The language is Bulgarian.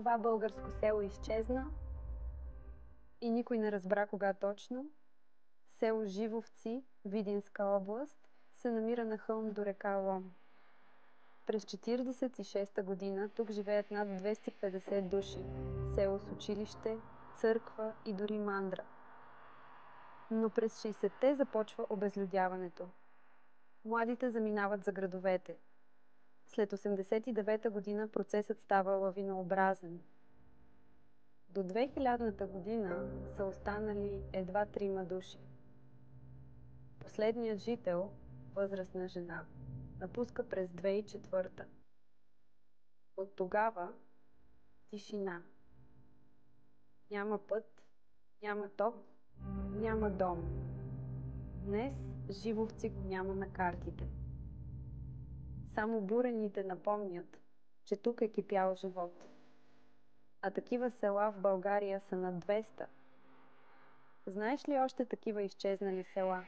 Това българско село изчезна и никой не разбра кога точно. Село Живовци, Видинска област, се намира на хълм до река Лом. През 1946 година тук живеят над 250 души. Село с училище, църква и дори мандра. Но през 60-те започва обезлюдяването. Младите заминават за градовете. След 89-та година процесът става лавинообразен. До 2000-та година са останали едва 3 души. Последният жител, възрастна жена, напуска през 2004-та. От тогава тишина. Няма път, няма ток, няма дом. Днес Живовци го няма на картите. Само бурените напомнят, че тук е кипял живот. А такива села в България са на 200. Знаеш ли още такива изчезнали села?